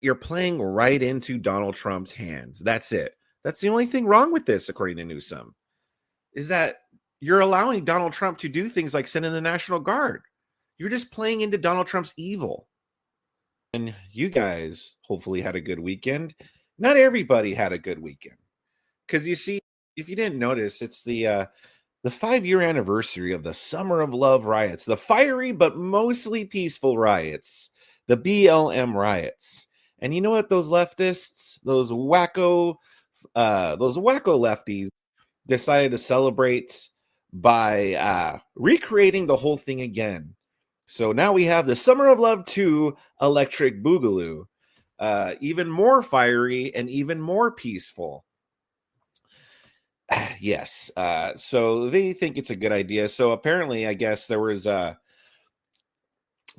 You're playing right into Donald Trump's hands. That's it. That's the only thing wrong with this, according to Newsom, is that you're allowing Donald Trump to do things like send in the National Guard. You're just playing into Donald Trump's evil. And you guys hopefully had a good weekend. Not everybody had a good weekend. Because you see, if you didn't notice, it's the 5-year anniversary of the Summer of Love riots, the fiery but mostly peaceful riots, the BLM riots. And you know what those leftists, those wacko lefties decided to celebrate by recreating the whole thing again. So now we have the Summer of Love 2 Electric Boogaloo, even more fiery and even more peaceful. Yes. So they think it's a good idea. So apparently, I guess there was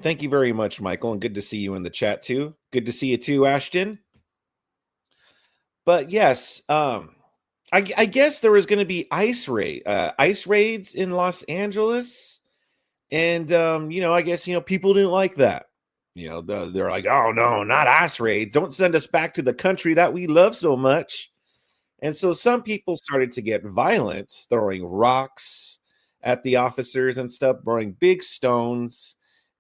thank you very much, Michael, and good to see you in the chat too. Good to see you too, Ashton. But yes, I guess there was going to be ice raids in Los Angeles, and I guess people didn't like that. They're like, oh no, not ice raids! Don't send us back to the country that we love so much. And so some people started to get violent, throwing rocks at the officers and stuff, throwing big stones.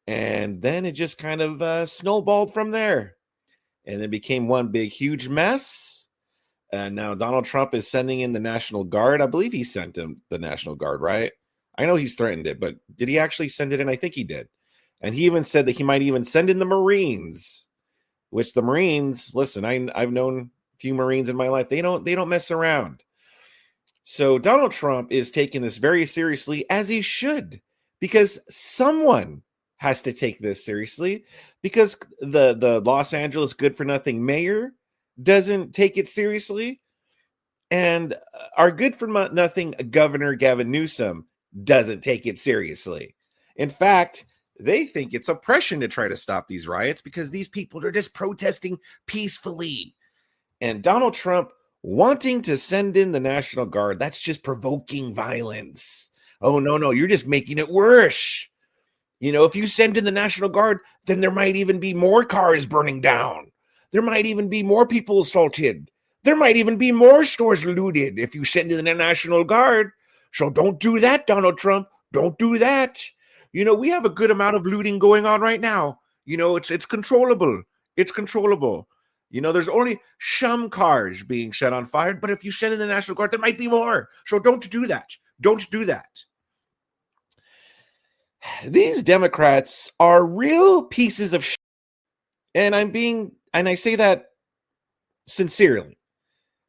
And then it just kind of snowballed from there. And it became one big, huge mess. And now Donald Trump is sending in the National Guard. I believe he sent him the National Guard, right? I know he's threatened it, but did he actually send it in? I think he did. And he even said that he might even send in the Marines, which the Marines, listen, I've known few Marines in my life. They don't mess around. So Donald Trump is taking this very seriously, as he should, because someone has to take this seriously, because the Los Angeles good for nothing mayor doesn't take it seriously, and our good for nothing governor Gavin Newsom doesn't take it seriously. In fact, they think it's oppression to try to stop these riots because these people are just protesting peacefully. And Donald Trump wanting to send in the National Guard, that's just provoking violence. Oh, no, you're just making it worse. If you send in the National Guard, then there might even be more cars burning down. There might even be more people assaulted. There might even be more stores looted if you send in the National Guard. So don't do that, Donald Trump. Don't do that. We have a good amount of looting going on right now. It's controllable. It's controllable. There's only some cars being set on fire, but if you send in the National Guard, there might be more. So don't do that. Don't do that. These Democrats are real pieces of shit. And I say that sincerely,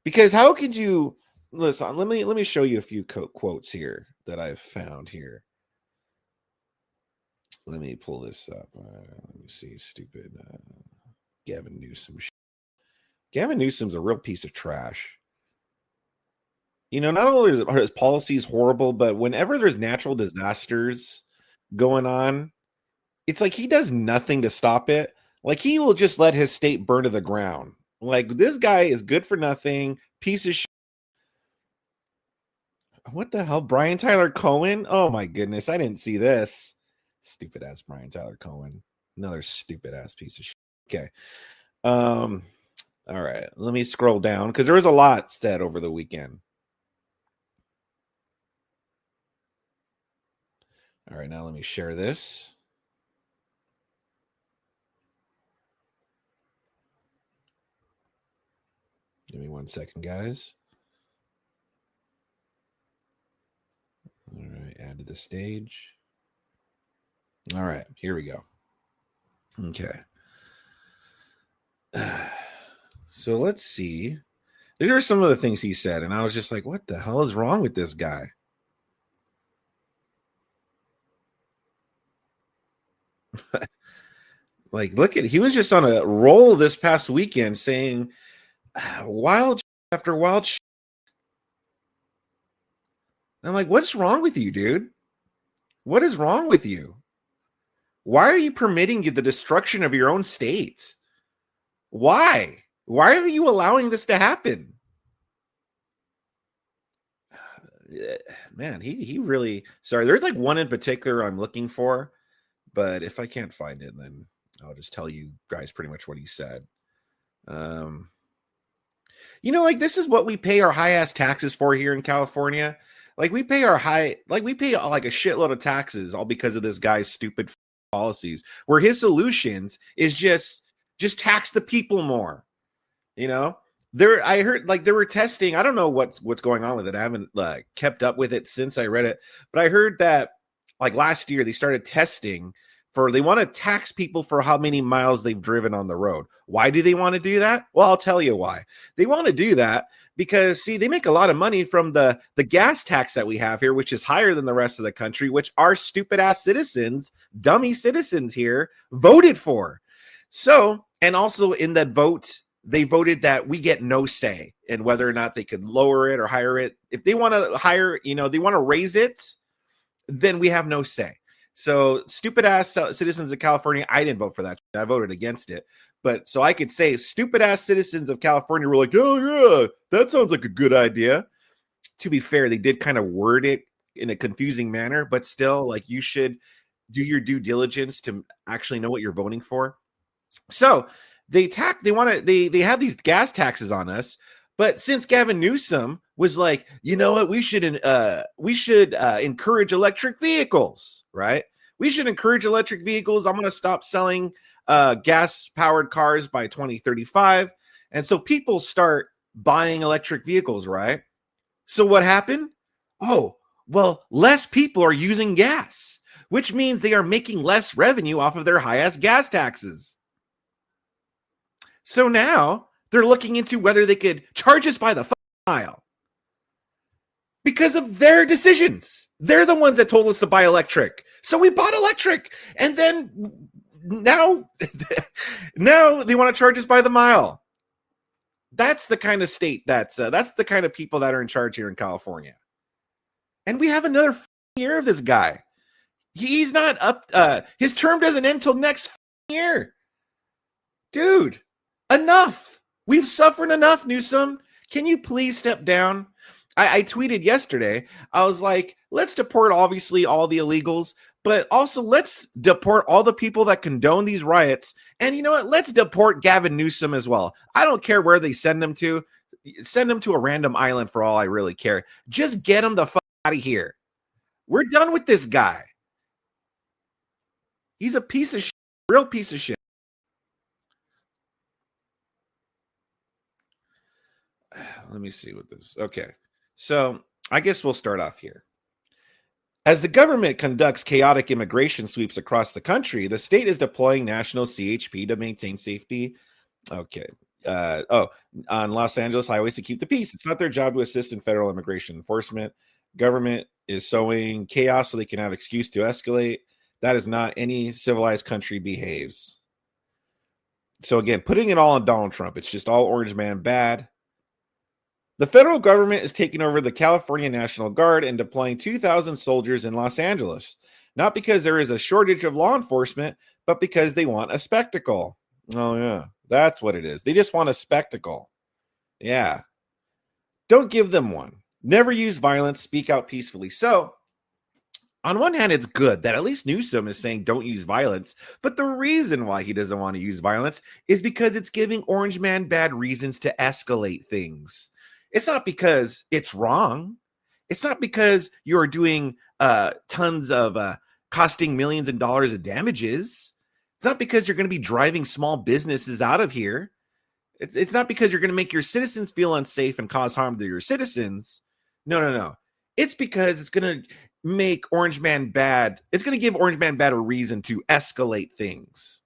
because how could you listen? Let me show you a few quotes here that I've found here. Let me pull this up. Let me see. Stupid Gavin Newsom. Gavin Newsom's a real piece of trash. Not only are his policies horrible, but whenever there's natural disasters going on, it's like he does nothing to stop it. Like he will just let his state burn to the ground. Like this guy is good for nothing, piece of shit. What the hell? Brian Tyler Cohen? Oh my goodness, I didn't see this. Stupid ass Brian Tyler Cohen. Another stupid ass piece of shit. Okay. All right, let me scroll down because there was a lot said over the weekend. All right, now let me share this. Give me 1 second, guys. All right, add to the stage. All right, here we go. Okay. So let's see. There are some of the things he said, and I was just like, what the hell is wrong with this guy? Like, he was just on a roll this past weekend saying wild after wild shit. I'm like, what's wrong with you, dude? What is wrong with you? Why are you permitting the destruction of your own state? Why? Why are you allowing this to happen? Man, he really, sorry, there's like one in particular I'm looking for, but if I can't find it, then I'll just tell you guys pretty much what he said. Like this is what we pay our high ass taxes for here in California. Like we pay we pay like a shitload of taxes all because of this guy's stupid policies. Where his solutions is just tax the people more. I heard like they were testing. I don't know what's going on with it. I haven't kept up with it since I read it, but I heard that like last year they started testing they want to tax people for how many miles they've driven on the road. Why do they want to do that? Well, I'll tell you why. They want to do that because, see, they make a lot of money from the gas tax that we have here, which is higher than the rest of the country, which our stupid ass citizens, dummy citizens here, voted for. So, and also in that vote, they voted that we get no say in whether or not they could lower it or higher it. If they want to they want to raise it, then we have no say. So stupid ass citizens of California, I didn't vote for that. I voted against it. But so I could say stupid ass citizens of California were like, oh yeah, that sounds like a good idea. To be fair, they did kind of word it in a confusing manner, but still, like, you should do your due diligence to actually know what you're voting for. So they have these gas taxes on us. But since Gavin Newsom was like, you know what, we should encourage electric vehicles, right? We should encourage electric vehicles. I'm going to stop selling gas-powered cars by 2035. And so people start buying electric vehicles, right? So what happened? Oh, well, less people are using gas, which means they are making less revenue off of their high-ass gas taxes. So now they're looking into whether they could charge us by the mile because of their decisions. They're the ones that told us to buy electric. So we bought electric. And then now they want to charge us by the mile. That's the kind of state that's the kind of people that are in charge here in California. And we have another year of this guy. He's not up. His term doesn't end until next year. Dude, enough. We've suffered enough, Newsom. Can you please step down? I tweeted yesterday. I was like, let's deport obviously all the illegals, but also let's deport all the people that condone these riots. And you know what? Let's deport Gavin Newsom as well. I don't care where they send him to. Send him to a random island for all I really care. Just get him the fuck out of here. We're done with this guy. He's a piece of shit, real piece of shit. Let me see what this. Okay. So I guess we'll start off here. As the government conducts chaotic immigration sweeps across the country, the state is deploying national CHP to maintain safety. Okay. On Los Angeles highways to keep the peace. It's not their job to assist in federal immigration enforcement. Government is sowing chaos so they can have excuse to escalate. That is not any civilized country behaves. So again, putting it all on Donald Trump. It's just all orange man bad. The federal government is taking over the California National Guard and deploying 2,000 soldiers in Los Angeles, not because there is a shortage of law enforcement, but because they want a spectacle. Oh, yeah, that's what it is. They just want a spectacle. Yeah. Don't give them one. Never use violence. Speak out peacefully. So, on one hand, it's good that at least Newsom is saying don't use violence. But the reason why he doesn't want to use violence is because it's giving Orange Man bad reasons to escalate things. It's not because it's wrong. It's not because you're doing tons of costing millions of dollars of damages. It's not because you're going to be driving small businesses out of here. It's not because you're going to make your citizens feel unsafe and cause harm to your citizens. No. It's because it's going to make Orange Man bad. It's going to give Orange Man bad a reason to escalate things.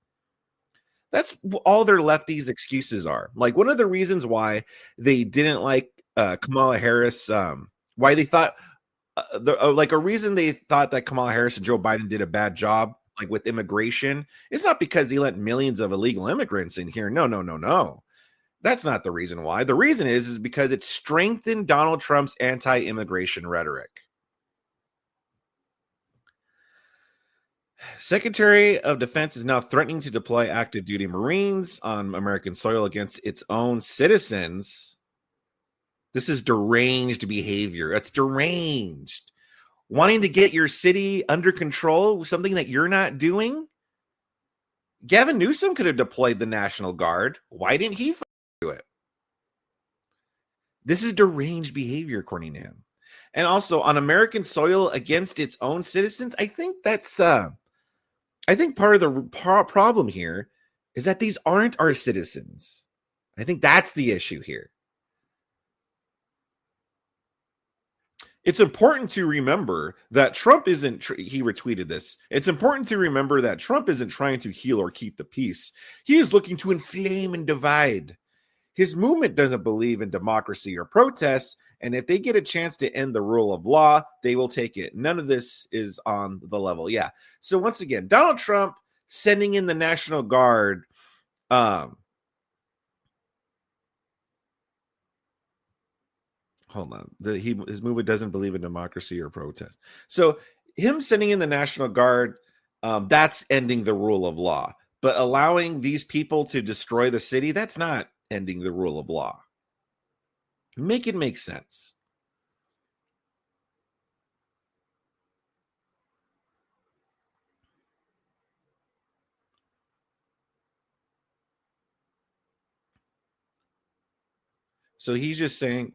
That's all their lefties' excuses are. Like, one of the reasons why they didn't like Kamala Harris, why they thought, a reason they thought that Kamala Harris and Joe Biden did a bad job, like with immigration, it's not because they let millions of illegal immigrants in here. No. That's not the reason why. The reason is because it strengthened Donald Trump's anti-immigration rhetoric. Secretary of Defense is now threatening to deploy active duty Marines on American soil against its own citizens. This is deranged behavior. It's deranged. Wanting to get your city under control, something that you're not doing. Gavin Newsom could have deployed the National Guard. Why didn't he do it. This is deranged behavior, according to him. And also on American soil against its own citizens, I think that's I think part of the problem here is that these aren't our citizens. I think that's the issue here. It's important to remember that Trump isn't, he retweeted this. It's important to remember that Trump isn't trying to heal or keep the peace. He is looking to inflame and divide. His movement doesn't believe in democracy or protests, and if they get a chance to end the rule of law, they will take it. None of this is on the level. Yeah. So once again, Donald Trump sending in the National Guard. Hold on. His movement doesn't believe in democracy or protest. So him sending in the National Guard, that's ending the rule of law. But allowing these people to destroy the city, that's not ending the rule of law. Make it make sense. So he's just saying,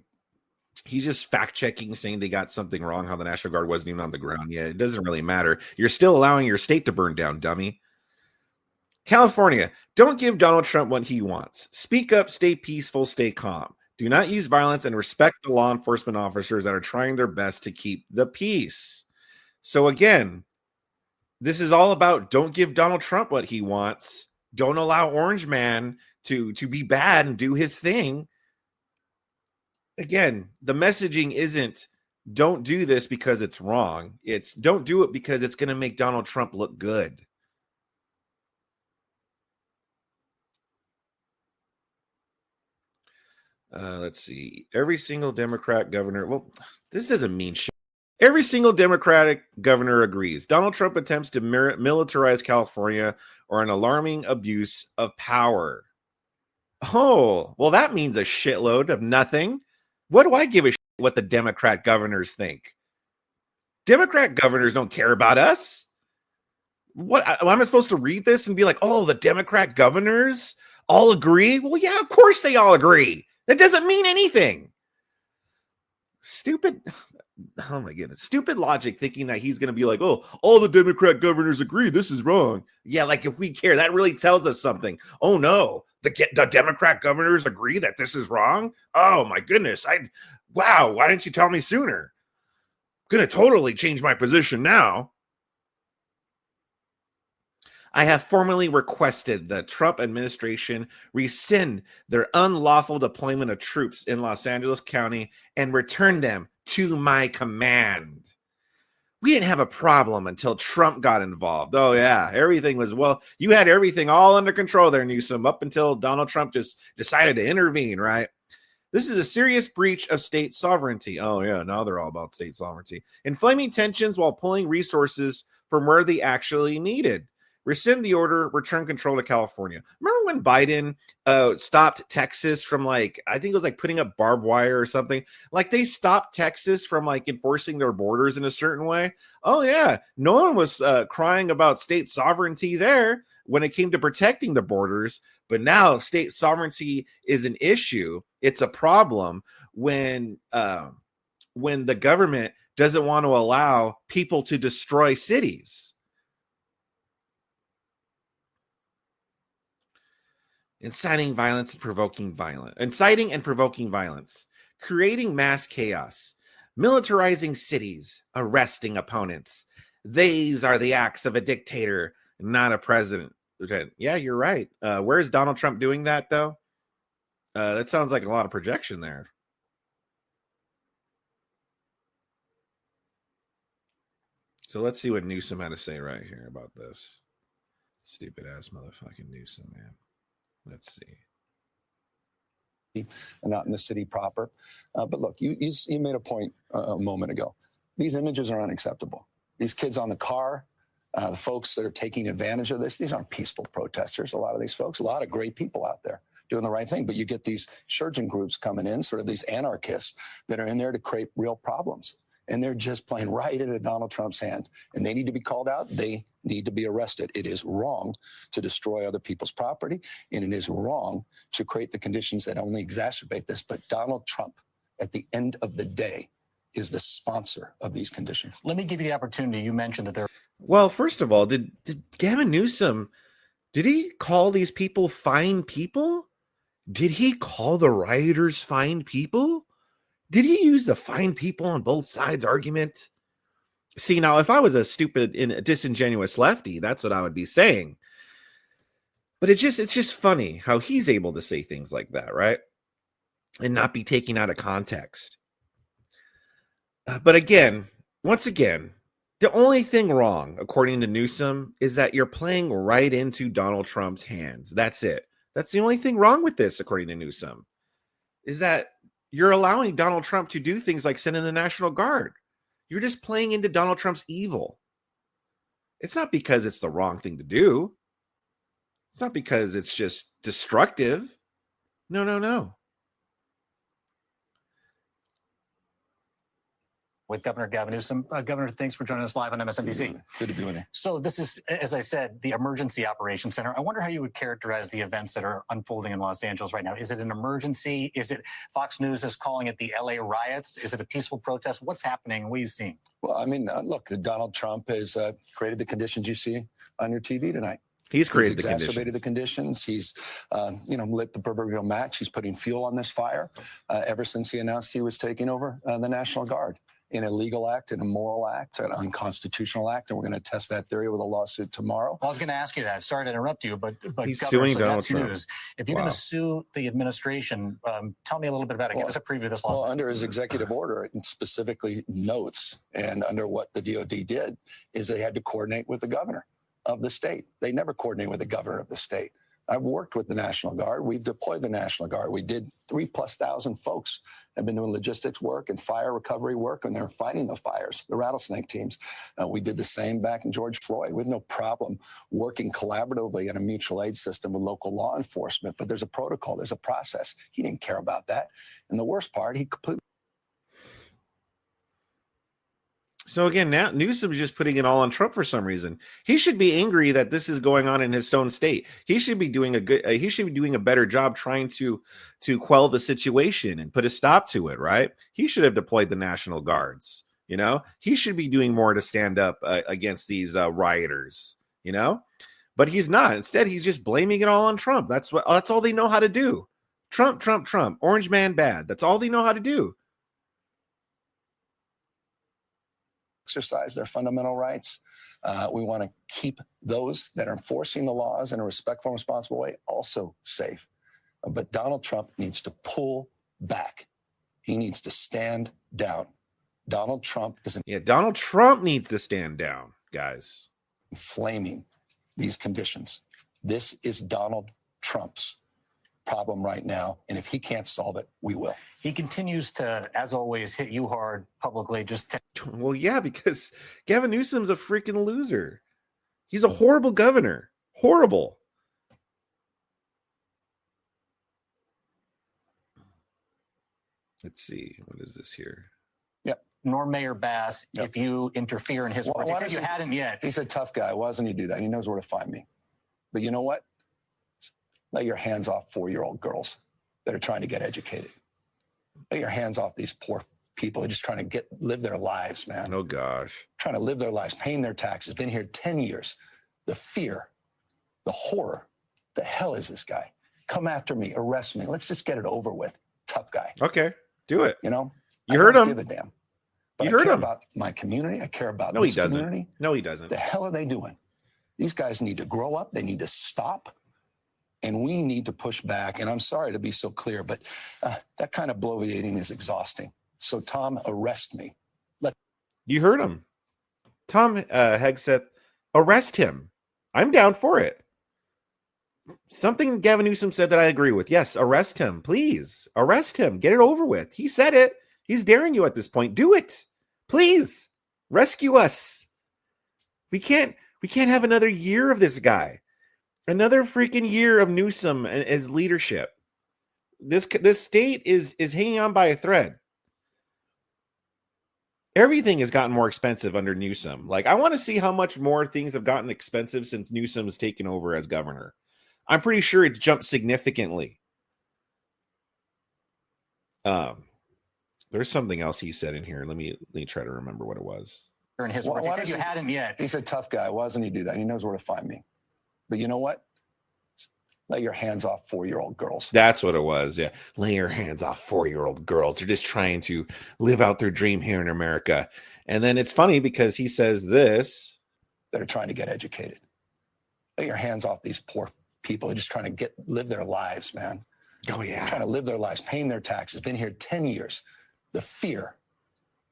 he's just fact checking, saying they got something wrong, how the National Guard wasn't even on the ground. Yeah, it doesn't really matter. You're still allowing your state to burn down, dummy. California, don't give Donald Trump what he wants. Speak up, stay peaceful, stay calm. Do not use violence and respect the law enforcement officers that are trying their best to keep the peace. So again, this is all about don't give Donald Trump what he wants. Don't allow Orange Man to be bad and do his thing. Again, the messaging isn't don't do this because it's wrong. It's don't do it because it's going to make Donald Trump look good. Let's see. Every single Democrat governor. Well, this doesn't mean shit. Every single Democratic governor agrees. Donald Trump attempts to militarize California or an alarming abuse of power. Oh, well, that means a shitload of nothing. What do I give a shit what the Democrat governors think? Democrat governors don't care about us. What am I supposed to read this and be like, oh, the Democrat governors all agree? Well, yeah, of course they all agree. That doesn't mean anything. Stupid. Oh my goodness. Stupid logic thinking that he's going to be like, oh, all the Democrat governors agree. This is wrong. Yeah, like if we care, that really tells us something. Oh no, the Democrat governors agree that this is wrong. Oh my goodness. Wow. Why didn't you tell me sooner? Going to totally change my position now. I have formally requested the Trump administration rescind their unlawful deployment of troops in Los Angeles County and return them to my command. We didn't have a problem until Trump got involved. Oh, yeah, everything was, well, you had everything all under control there, Newsom, up until Donald Trump just decided to intervene, right? This is a serious breach of state sovereignty. Oh, yeah, now they're all about state sovereignty. Inflaming tensions while pulling resources from where they actually needed. Rescind the order, return control to California. Remember when Biden stopped Texas from I think it was putting up barbed wire or something? Like they stopped Texas from enforcing their borders in a certain way. Oh yeah, no one was crying about state sovereignty there when it came to protecting the borders. But now state sovereignty is an issue. It's a problem when the government doesn't want to allow people to destroy cities. Inciting violence and provoking violence. Inciting and provoking violence. Creating mass chaos. Militarizing cities. Arresting opponents. These are the acts of a dictator, not a president. Yeah, you're right. Where's Donald Trump doing that, though? That sounds like a lot of projection there. So let's see what Newsom had to say right here about this. Stupid ass motherfucking Newsom, man. Let's see. And not in the city proper. But look, you made a point a moment ago. These images are unacceptable. These kids on the car, the folks that are taking advantage of this, these aren't peaceful protesters, a lot of these folks, a lot of great people out there doing the right thing. But you get these insurgent groups coming in, sort of these anarchists that are in there to create real problems. And they're just playing right into Donald Trump's hand. And they need to be called out. They need to be arrested. It is wrong to destroy other people's property, and it is wrong to create the conditions that only exacerbate this. But Donald Trump, at the end of the day, is the sponsor of these conditions. Let me give you the opportunity. You mentioned that there. Well, first of all, did Gavin Newsom, did he call these people fine people? Did he call the rioters fine people? Did he use the fine people on both sides argument? See, now, if I was a stupid and disingenuous lefty, that's what I would be saying. But it's just funny how he's able to say things like that, right? And not be taken out of context. But again, once again, the only thing wrong, according to Newsom, is that you're playing right into Donald Trump's hands. That's it. That's the only thing wrong with this, according to Newsom, is that you're allowing Donald Trump to do things like send in the National Guard. You're just playing into Donald Trump's evil. It's not because it's the wrong thing to do. It's not because it's just destructive. No. With Governor Gavin Newsom. Governor, thanks for joining us live on MSNBC. Good to be with you. So this is, as I said, the Emergency Operations Center. I wonder how you would characterize the events that are unfolding in Los Angeles right now. Is it an emergency? Is it Fox News is calling it the LA riots? Is it a peaceful protest? What's happening? What are you seeing? Well, I mean, look, Donald Trump has created the conditions you see on your TV tonight. He's created the conditions. Exacerbated the conditions. He's, lit the proverbial match. He's putting fuel on this fire ever since he announced he was taking over the National Guard. An illegal act, an immoral act, an unconstitutional act, and we're going to test that theory with a lawsuit tomorrow. Well, I was going to ask you that. Sorry to interrupt you, but he's Governor, suing so Donald that's Trump. news. If you're going to sue the administration, tell me a little bit about it. Give us a preview of this lawsuit. Well, under his executive order, it specifically notes, and under what the DOD did, is they had to coordinate with the governor of the state. They never coordinate with the governor of the state. I've worked with the National Guard. We've deployed the National Guard. We did 3,000+ folks have been doing logistics work and fire recovery work, and they're fighting the fires, the rattlesnake teams. We did the same back in George Floyd. We have no problem working collaboratively in a mutual aid system with local law enforcement, but there's a protocol, there's a process. He didn't care about that. And the worst part, he completely. So again, now Newsom's just putting it all on Trump for some reason. He should be angry that this is going on in his own state. He should be doing a better job trying to quell the situation and put a stop to it, right? He should have deployed the National Guards. He should be doing more to stand up against these rioters. But he's not. Instead, he's just blaming it all on Trump. That's all they know how to do. Trump, orange man bad. That's all they know how to do. Exercise their fundamental rights. We want to keep those that are enforcing the laws in a respectful and responsible way also safe. But Donald Trump needs to pull back. He needs to stand down. Donald Trump isn't. Yeah, Donald Trump needs to stand down, guys. Inflaming these conditions. This is Donald Trump's problem right now, and if he can't solve it, we will. He continues to, as always, hit you hard publicly. Well, yeah, because Gavin Newsom's a freaking loser. He's a horrible governor. Horrible. Let's see. What is this here? Yep. Nor Mayor Bass, if you interfere in his work. He said you hadn't yet. He's a tough guy. Why doesn't he do that? He knows where to find me. But you know what? Let your hands off 4-year-old girls that are trying to get educated. Let your hands off these poor people. They're just trying to live their lives, man. Oh, gosh. Trying to live their lives, paying their taxes, been here 10 years. The fear, the horror. The hell is this guy? Come after me, arrest me. Let's just get it over with. Tough guy. Okay, do it. You heard him. Give a damn. But you heard I care him. about my community. I care about no, this he doesn't. community. No, he doesn't. The hell are they doing? These guys need to grow up. They need to stop. And we need to push back. And I'm sorry to be so clear, but that kind of bloviating is exhausting. So, Tom, arrest me. You heard him. Tom Hegseth, arrest him. I'm down for it. Something Gavin Newsom said that I agree with. Yes, arrest him. Please, arrest him. Get it over with. He said it. He's daring you at this point. Do it. Please, rescue us. We can't have another year of this guy. Another freaking year of Newsom and his leadership. This state is hanging on by a thread. everything has gotten more expensive under Newsom. Like, I want to see how much more things have gotten expensive since Newsom has taken over as governor. I'm pretty sure it's jumped significantly. There's something else he said in here. Let me try to remember what it was. In his words, he said you hadn't yet. He's a tough guy. Why doesn't he do that? He knows where to find me. But you know what? Lay your hands off 4-year-old girls. That's what it was. Yeah. Lay your hands off 4-year-old girls. They're just trying to live out their dream here in America. And then it's funny because he says this. That are trying to get educated. Lay your hands off these poor people who are just trying to live their lives, man. Oh, yeah. Trying to live their lives, paying their taxes, been here 10 years. The fear,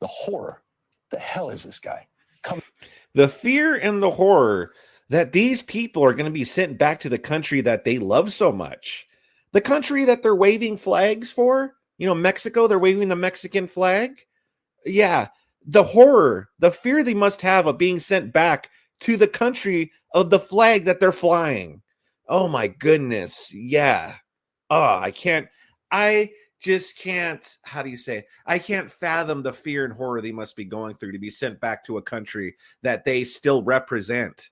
the horror. The hell is this guy? The fear and the horror that these people are going to be sent back to the country that they love so much. The country that they're waving flags for. You know, Mexico, they're waving the Mexican flag. Yeah. The horror, the fear they must have of being sent back to the country of the flag that they're flying. Oh my goodness. Yeah. Oh, I just can't, how do you say, I can't fathom the fear and horror they must be going through to be sent back to a country that they still represent.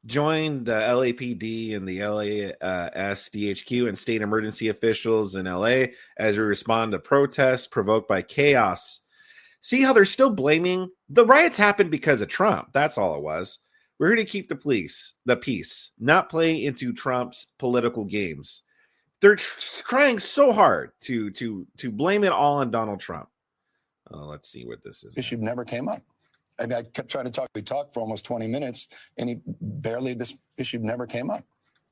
Joined the LAPD and the LASDHQ and state emergency officials in LA as we respond to protests provoked by chaos. See how they're still blaming the riots happened because of Trump. That's all it was. We're here to keep the peace, not play into Trump's political games. They're trying so hard to blame it all on Donald Trump. Let's see what this is. Issue never came up. I mean, I kept trying to talk. We talked for almost 20 minutes, and this issue never came up.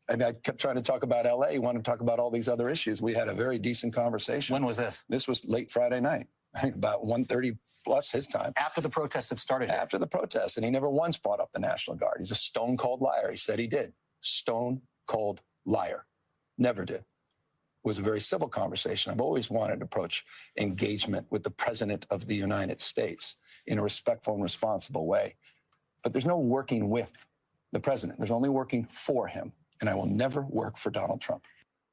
I mean, I kept trying to talk about LA. He wanted to talk about all these other issues. We had a very decent conversation. When was this? This was late Friday night, I think about 1:30 plus his time. After the protests had started. After the protests, and he never once brought up the National Guard. He's a stone cold liar. He said he did. Stone cold liar. Never did. It was a very civil conversation. I've always wanted to approach engagement with the President of the United States in a respectful and responsible way. But there's no working with the president. There's only working for him. And I will never work for Donald Trump.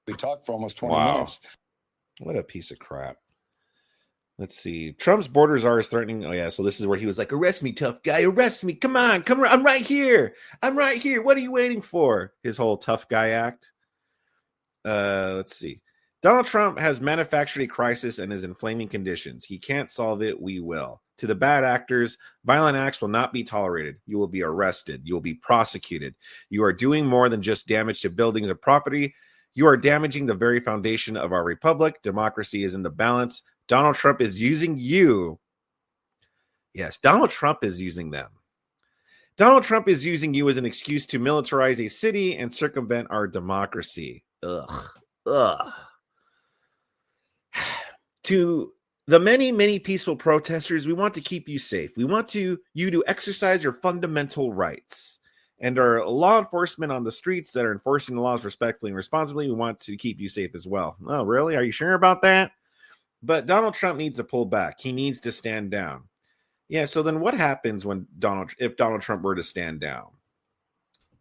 We talked for almost 20 minutes. What a piece of crap. Let's see. Trump's border czar is threatening. Oh, yeah. So this is where he was like, arrest me, tough guy. Arrest me. Come on. Come around. I'm right here. I'm right here. What are you waiting for? His whole tough guy act. Let's see. Donald Trump has manufactured a crisis and is inflaming conditions. He can't solve it. We will. To the bad actors, violent acts will not be tolerated. You will be arrested. You will be prosecuted. You are doing more than just damage to buildings or property. You are damaging the very foundation of our republic. Democracy is in the balance. Donald Trump is using you. Yes, Donald Trump is using them. Donald Trump is using you as an excuse to militarize a city and circumvent our democracy. Ugh. To the many peaceful protesters, we want to keep you safe. We want you to exercise your fundamental rights. And our law enforcement on the streets that are enforcing the laws respectfully and responsibly, we want to keep you safe as well. Oh, really? Are you sure about that? But Donald Trump needs to pull back. He needs to stand down. Yeah, so then what happens if Donald Trump were to stand down?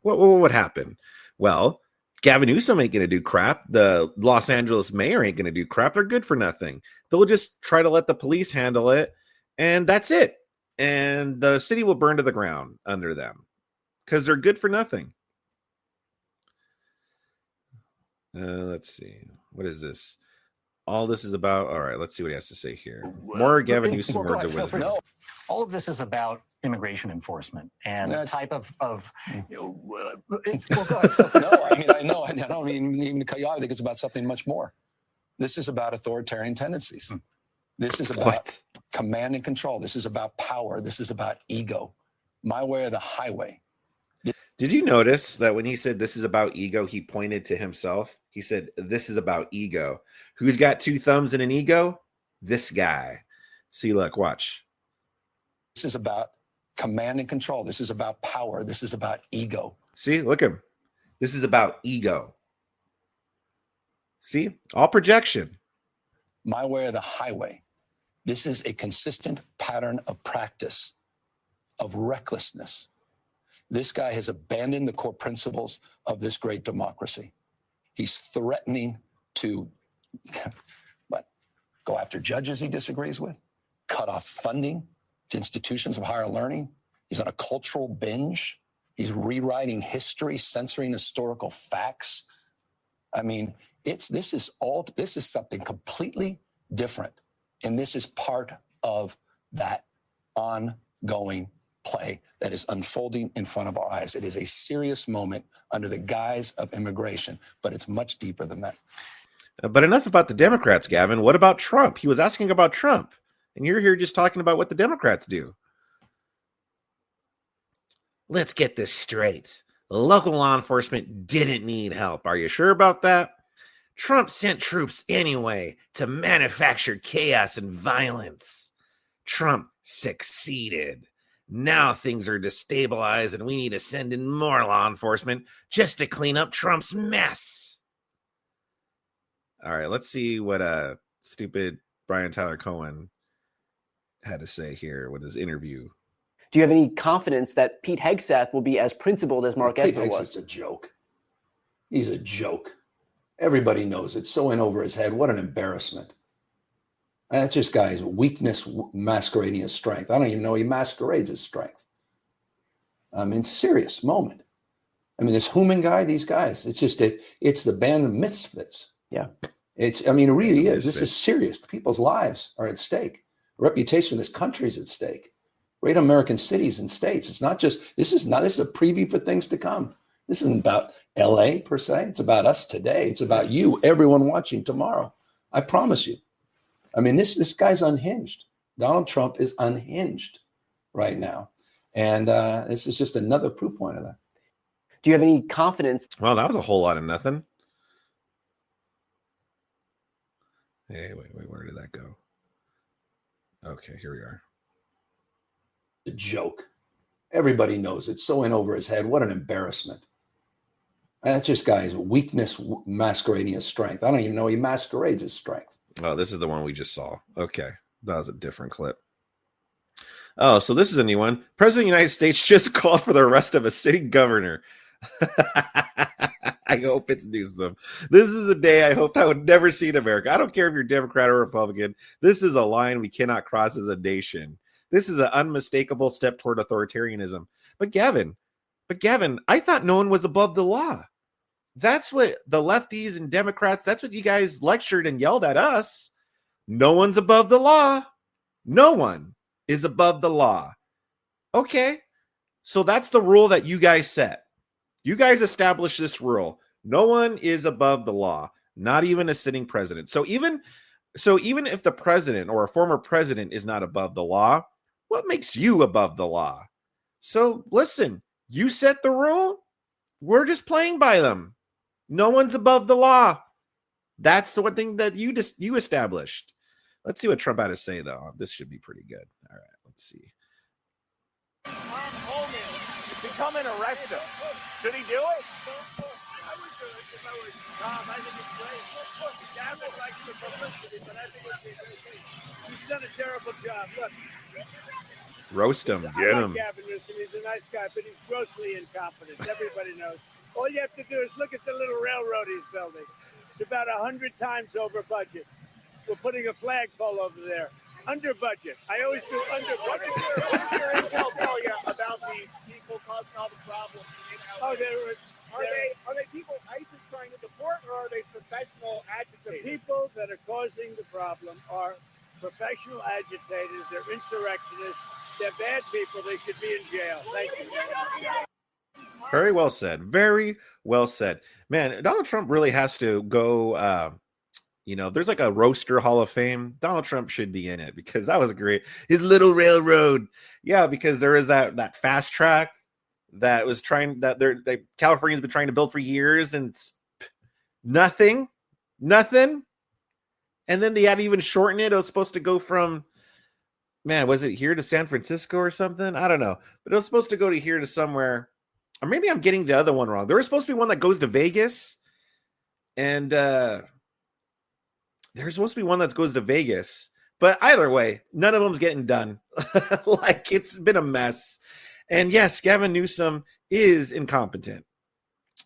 What would happen? Well, Gavin Newsom ain't going to do crap. The Los Angeles mayor ain't going to do crap. They're good for nothing. They'll just try to let the police handle it, and that's it. And the city will burn to the ground under them because they're good for nothing. Let's see. What is this? All this is about. All right, let's see what he has to say here. More Gavin Newsom words of wisdom. All of this is about immigration enforcement and the type of well, go ahead. No, I know. I don't even to cut you off. I think it's about something much more. This is about authoritarian tendencies. This is about command and control. This is about power. This is about ego. My way or the highway. Did you notice that when he said this is about ego, he pointed to himself? He said, this is about ego. Who's got two thumbs and an ego? This guy. See, look, watch. This is about command and control. This is about power. This is about ego. See, look at him. This is about ego. See, all projection. My way or the highway. This is a consistent pattern of practice, of recklessness. This guy has abandoned the core principles of this great democracy. He's threatening to, but go after judges he disagrees with, cut off funding to institutions of higher learning. He's on a cultural binge. He's rewriting history, censoring historical facts. I mean, this is something completely different. And this is part of that ongoing play that is unfolding in front of our eyes. It is a serious moment under the guise of immigration, but it's much deeper than that. But enough about the Democrats, Gavin. What about Trump? He was asking about Trump, and you're here just talking about what the Democrats do. Let's get this straight. Local law enforcement didn't need help. Are you sure about that? Trump sent troops anyway to manufacture chaos and violence. Trump succeeded. Now things are destabilized and we need to send in more law enforcement just to clean up Trump's mess. All right, let's see what stupid Brian Tyler Cohen had to say here with his interview. Do you have any confidence that Pete Hegseth will be as principled as Mark Esper was? Pete Hegseth's a joke. He's a joke. Everybody knows it. So in over his head. What an embarrassment. That's just guy's weakness masquerading as strength. I don't even know he masquerades as strength. I mean, it's a serious moment. I mean, this Human guy, these guys, it's the band of misfits. Yeah. It really is. This is serious. People's lives are at stake. The reputation of this country is at stake. Great American cities and states. It's not just, this is a preview for things to come. This isn't about LA per se. It's about us today. It's about you, everyone watching tomorrow. I promise you. I mean, this guy's unhinged. Donald Trump is unhinged right now. And this is just another proof point of that. Do you have any confidence? Well, that was a whole lot of nothing. Hey, wait, where did that go? Okay, here we are. A joke. Everybody knows it. So in over his head. What an embarrassment. That's just guy's weakness masquerading as strength. I don't even know he masquerades as strength. Oh, this is the one we just saw. Okay, that was a different clip. Oh, so this is a new one. President of the United States just called for the arrest of a sitting governor. I hope it's Newsom. This is a day I hoped I would never see in America. I don't care if you're Democrat or Republican. This is a line we cannot cross as a nation. This is an unmistakable step toward authoritarianism. But Gavin, I thought no one was above the law. That's what the lefties and Democrats, that's what you guys lectured and yelled at us. No one's above the law. No one is above the law. Okay. So that's the rule that you guys set. You guys established this rule. No one is above the law, not even a sitting president. So even if the president or a former president is not above the law, what makes you above the law? So listen, you set the rule. We're just playing by them. No one's above the law. That's the one thing that you established. Let's see what Trump had to say, though. This should be pretty good. All right, let's see. To come and arrest him. Should he do it? I would do it if I was Tom. I think it's great. Gavin likes the publicity, but I think he's done a terrible job. Look. Roast him. Get him. Gavin Newsom. He's a nice guy, but he's grossly incompetent. Everybody knows. All you have to do is look at the little railroad he's building. It's about 100 times over budget. We're putting a flagpole over there. Under budget. I always do under budget. What does your intel tell you about these people causing all the problems in LA? Are they people ICE is trying to deport, or are they professional agitators? The people that are causing the problem are professional agitators. They're insurrectionists. They're bad people. They should be in jail. Thank you. Very well said. Very well said. Man, Donald Trump really has to go. There's like a roaster Hall of Fame. Donald Trump should be in it because that was great. His little railroad. Yeah, because there is that fast track that was that California's been trying to build for years, and it's nothing. And then they had to even shorten it. It was supposed to go from, was it here to San Francisco or something? I don't know. But it was supposed to go to here to somewhere. Or maybe I'm getting the other one wrong. There was supposed to be one that goes to Vegas. And there's supposed to be one that goes to Vegas. But either way, none of them's getting done. Like, it's been a mess. And yes, Gavin Newsom is incompetent.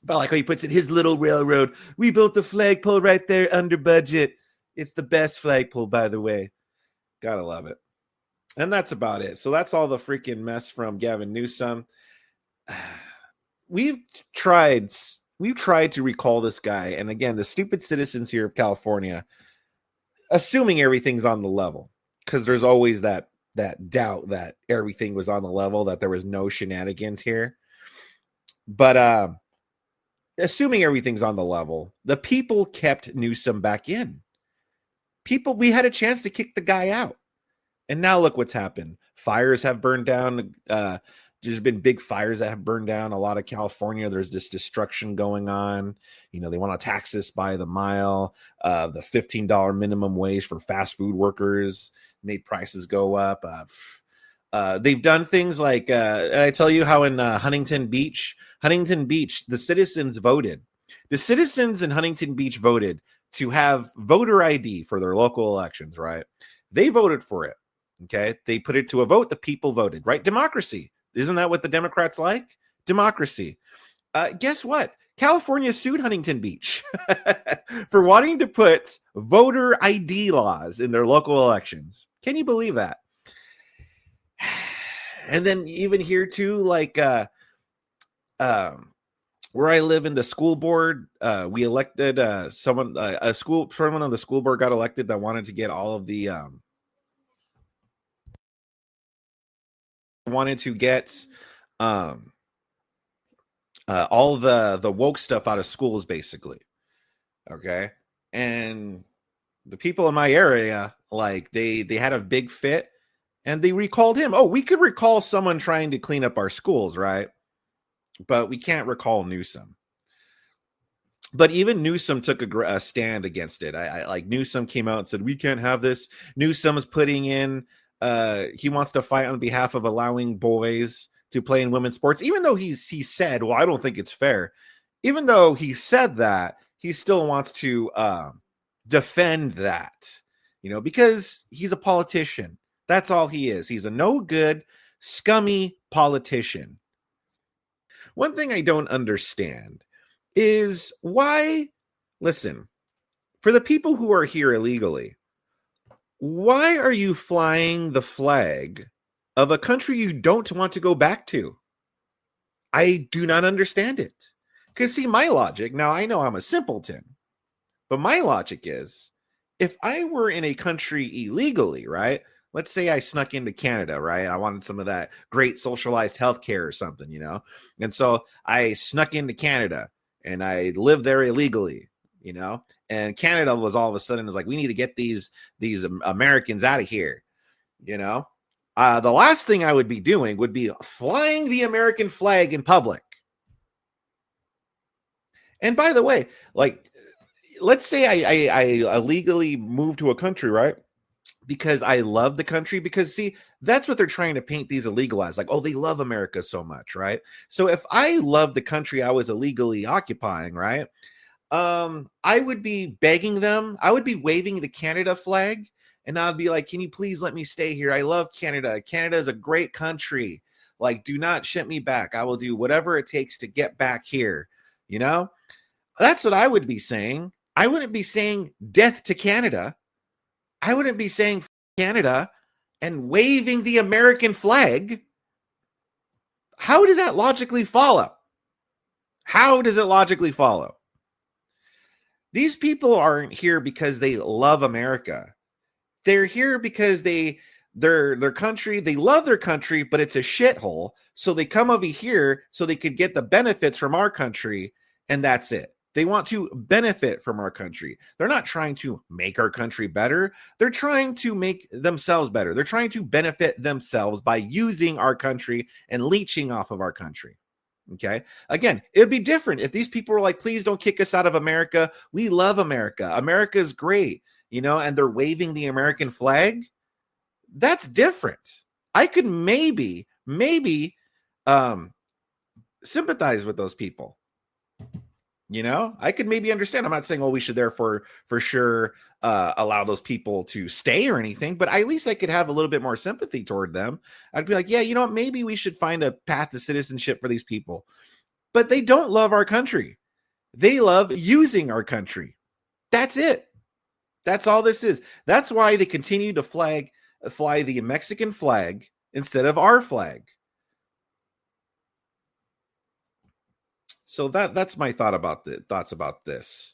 But like how he puts it, his little railroad. We built the flagpole right there under budget. It's the best flagpole, by the way. Gotta love it. And that's about it. So that's all the freaking mess from Gavin Newsom. We've tried to recall this guy. And again, the stupid citizens here of California, assuming everything's on the level, because there's always that doubt that everything was on the level, that there was no shenanigans here. But assuming everything's on the level, the people kept Newsom back in. We had a chance to kick the guy out. And now look what's happened. Fires have burned down. There's been big fires that have burned down a lot of California. There's this destruction going on. They want to tax us by the mile. The $15 minimum wage for fast food workers made prices go up. They've done things like, I tell you how in Huntington Beach, the citizens voted. The citizens in Huntington Beach voted to have voter ID for their local elections, right? They voted for it. Okay. They put it to a vote. The people voted, right? Democracy. Isn't that what the Democrats like? Democracy. Guess what? California sued Huntington Beach for wanting to put voter ID laws in their local elections. Can you believe that? And then even here too, like where I live in the school board, we elected someone on the school board got elected that wanted to get all of the all the woke stuff out of schools, basically. Okay. And the people in my area, like they had a big fit and they recalled him. Oh, we could recall someone trying to clean up our schools, right? But we can't recall Newsom. But even Newsom took a stand against it. I like Newsom came out and said, we can't have this. Newsom is putting in, he wants to fight on behalf of allowing boys to play in women's sports, even though he said, well, I don't think it's fair. Even though he said that, he still wants to defend that, because he's a politician. That's all he is. He's a no good, scummy politician. One thing I don't understand is why, listen, for the people who are here illegally, why are you flying the flag of a country you don't want to go back to? I do not understand it. Because see, my logic, now I know I'm a simpleton, but my logic is, if I were in a country illegally, right? Let's say I snuck into Canada, right? I wanted some of that great socialized healthcare or something, And so I snuck into Canada and I lived there illegally, And Canada was all of a sudden like, we need to get these Americans out of here, The last thing I would be doing would be flying the American flag in public. And by the way, like, let's say I illegally moved to a country, right? Because I love the country, because see, that's what they're trying to paint these illegal as, like, oh, they love America so much, right? So if I love the country I was illegally occupying, right? I would be begging them, I would be waving the Canada flag, and I'd be like, can you please let me stay here? I love Canada. Canada is a great country. Like, do not ship me back. I will do whatever it takes to get back here. That's what I would be saying. I wouldn't be saying death to Canada. I wouldn't be saying Canada and waving the American flag. How does that logically follow? How does it logically follow? These people aren't here because they love America. They're here because their country, they love their country, but it's a shithole. So they come over here so they could get the benefits from our country, and that's it. They want to benefit from our country. They're not trying to make our country better. They're trying to make themselves better. They're trying to benefit themselves by using our country and leeching off of our country. Okay. Again, it would be different if these people were like, please don't kick us out of America. We love America. America is great, and they're waving the American flag. That's different. I could maybe sympathize with those people. I could maybe understand. I'm not saying, we should therefore for sure allow those people to stay or anything, but at least I could have a little bit more sympathy toward them. I'd be like, yeah, you know what? Maybe we should find a path to citizenship for these people. But they don't love our country. They love using our country. That's it. That's all this is. That's why they continue to fly the Mexican flag instead of our flag. So that's my thoughts about this.